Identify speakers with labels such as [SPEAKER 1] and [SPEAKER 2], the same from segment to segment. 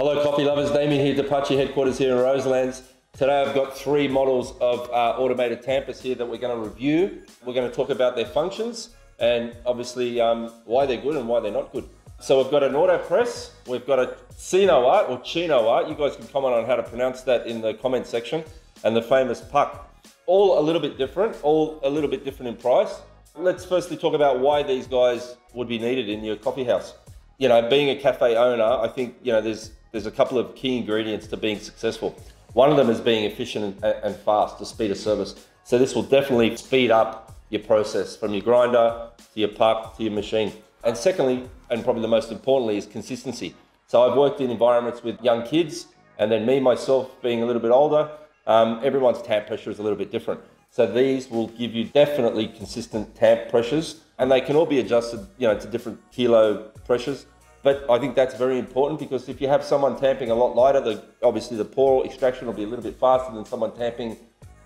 [SPEAKER 1] Hello coffee lovers, Damien here, Apache headquarters here in Roselands. Today I've got 3 models of automated Tampers here that we're going to review. We're going to talk about their functions and obviously why they're good and why they're not good. So we've got an AutoPress, we've got a Cinoart or Cinoart, you guys can comment on how to pronounce that in the comment section, and the famous PUQ. All a little bit different, all a little bit different in price. Let's firstly talk about why these guys would be needed in your coffee house. You know, being a cafe owner, I think, you know, there's a couple of key ingredients to being successful. One of them is being efficient and fast, the speed of service. So this will definitely speed up your process from your grinder to your PUQ to your machine. And secondly, and probably the most importantly, is consistency. So I've worked in environments with young kids, and then me, myself, being a little bit older, everyone's tamp pressure is a little bit different. So these will give you definitely consistent tamp pressures, and they can all be adjusted, you know, to different kilo pressures. But I think that's very important, because if you have someone tamping a lot lighter, obviously the pore extraction will be a little bit faster than someone tamping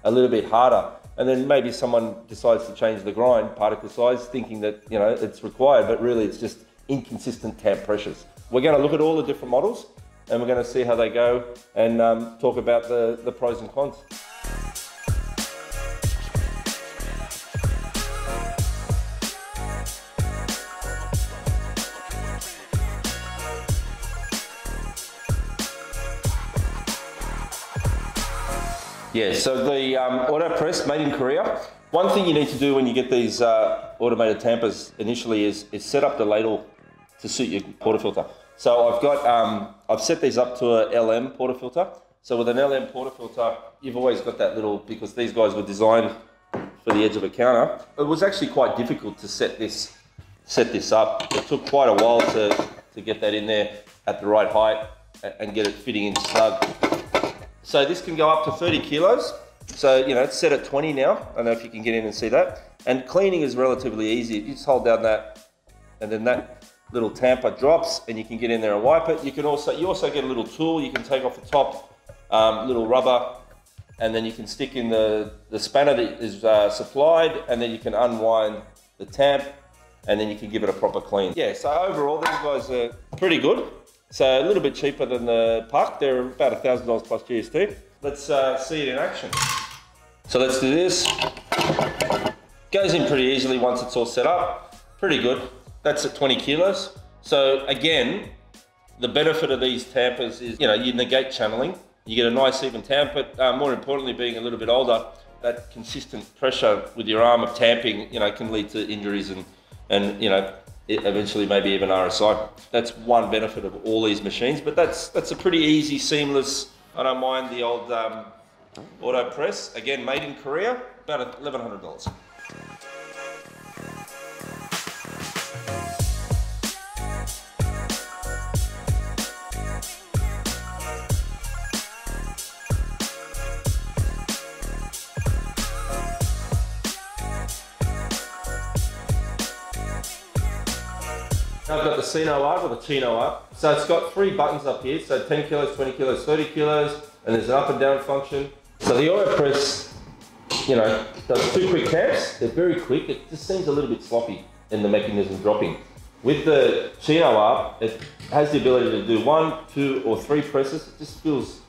[SPEAKER 1] a little bit harder. And then maybe someone decides to change the grind particle size, thinking that, you know, it's required, but really it's just inconsistent tamp pressures. We're going to look at all the different models, and we're going to see how they go and talk about the pros and cons. Yeah, so the AutoPress, made in Korea. One thing you need to do when you get these automated Tampers initially is set up the ladle to suit your portafilter. So I've set these up to a LM portafilter. So with an LM portafilter, you've always got that little, because these guys were designed for the edge of a counter. It was actually quite difficult to set this up. It took quite a while to get that in there at the right height and get it fitting in snug. So this can go up to 30 kilos. So, you know, it's set at 20 now. I don't know if you can get in and see that. And cleaning is relatively easy. You just hold down that, and then that little tamper drops, and you can get in there and wipe it. You also get a little tool. You can take off the top, little rubber, and then you can stick in the spanner that is supplied, and then you can unwind the tamp, and then you can give it a proper clean. Yeah, so overall, these guys are pretty good. So a little bit cheaper than the PUQ. They're about $1,000 plus GST. Let's see it in action. So let's do this. Goes in pretty easily once it's all set up. Pretty good. That's at 20 kilos. So again, the benefit of these tampers is, you know, you negate channeling. You get a nice even tamp, but more importantly, being a little bit older, that consistent pressure with your arm of tamping, you know, can lead to injuries and you know, eventually maybe even RSI. That's one benefit of all these machines, but that's a pretty easy, seamless. I don't mind the old AutoPress. Again, made in Korea, about $1,100. I've got the Cinoart or the Cinoart. So it's got 3 buttons up here, so 10 kilos, 20 kilos, 30 kilos, and there's an up and down function. So the AutoPress, you know, does 2 quick tamps. They're very quick. It just seems a little bit sloppy in the mechanism dropping. With the Cinoart, it has the ability to do 1, 2, or 3 presses. It just feels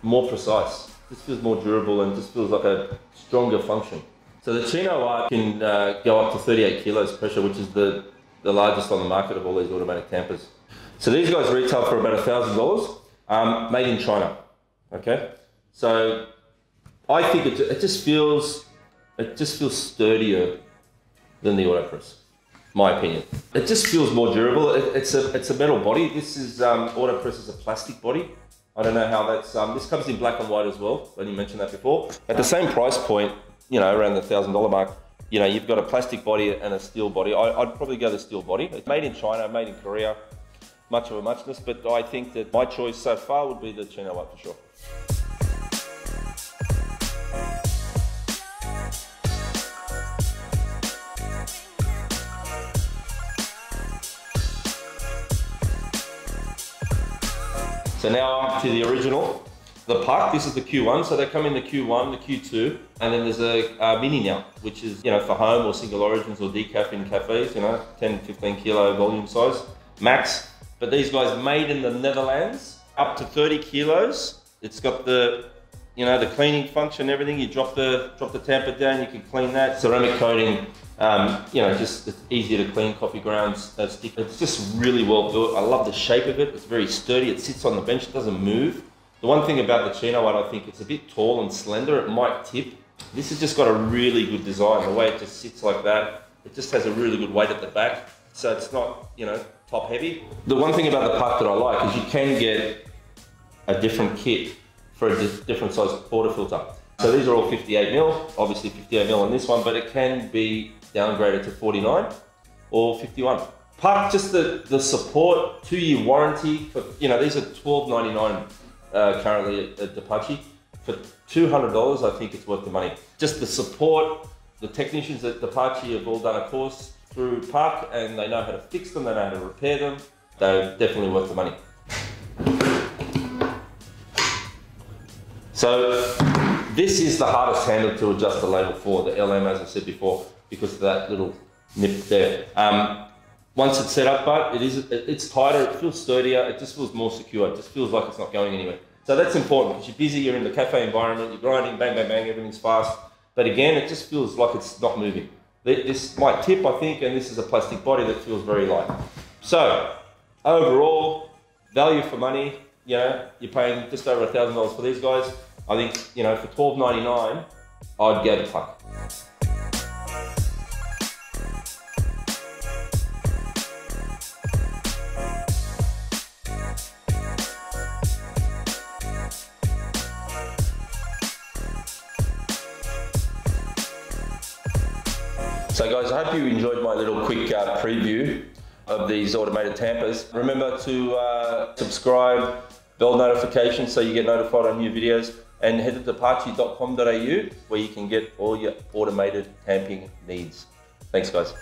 [SPEAKER 1] more precise. It just feels more durable and just feels like a stronger function. So the Cinoart can go up to 38 kilos pressure, which is the largest on the market of all these automatic tampers. So these guys retail for about $1,000, made in China. Okay, so I think it just feels sturdier than the AutoPress. My opinion. It just feels more durable. It's a metal body. This is AutoPress is a plastic body. I don't know how that's. This comes in black and white as well. I didn't mention that before. At the same price point, you know, around the $1,000 mark. You know, you've got a plastic body and a steel body. I'd probably go the steel body. It's made in China, made in Korea, much of a muchness, but I think that my choice so far would be the Cinoart for sure. So now up to the original. The PUQ, this is the Q1, so they come in the Q1, the Q2, and then there's a mini now, which is, you know, for home or single origins or decaf in cafes, you know, 10, 15 kilo volume size, max. But these guys made in the Netherlands. up to 30 kilos. It's got the, you know, the cleaning function, everything. You drop the tamper down, you can clean that. Ceramic coating, you know, just it's easier to clean coffee grounds. It's just really well built. I love the shape of it. It's very sturdy. It sits on the bench. It doesn't move. The one thing about the Cinoart, I think it's a bit tall and slender. It might tip. This has just got a really good design. The way it just sits like that, it just has a really good weight at the back. So it's not, you know, top heavy. The one thing about the PUQ that I like is you can get a different kit for a different size portafilter. So these are all 58mm, obviously 58mm on this one, but it can be downgraded to 49 or 51. PUQ, just the support, 2-year warranty, for, you know, these are $12.99 currently at Apache. For $200, I think it's worth the money. Just the support, the technicians at Apache have all done a course through PUQ and they know how to fix them, they know how to repair them. They're definitely worth the money. So this is the hardest handle to adjust the label for, the LM, as I said before, because of that little nip there. Once it's set up, but it's tighter, it feels sturdier, it just feels more secure, it just feels like it's not going anywhere. So that's important because you're busy, you're in the cafe environment, you're grinding, bang, bang, bang, everything's fast. But again, it just feels like it's not moving. This might tip, I think, and this is a plastic body that feels very light. So overall, value for money, you know, you're paying just over $1,000 for these guys. I think, you know, for $12.99, I'd go to PUQ. So guys, I hope you enjoyed my little quick preview of these automated tampers. Remember to subscribe, bell notifications so you get notified on new videos, and head to apache.com.au where you can get all your automated tamping needs. Thanks guys.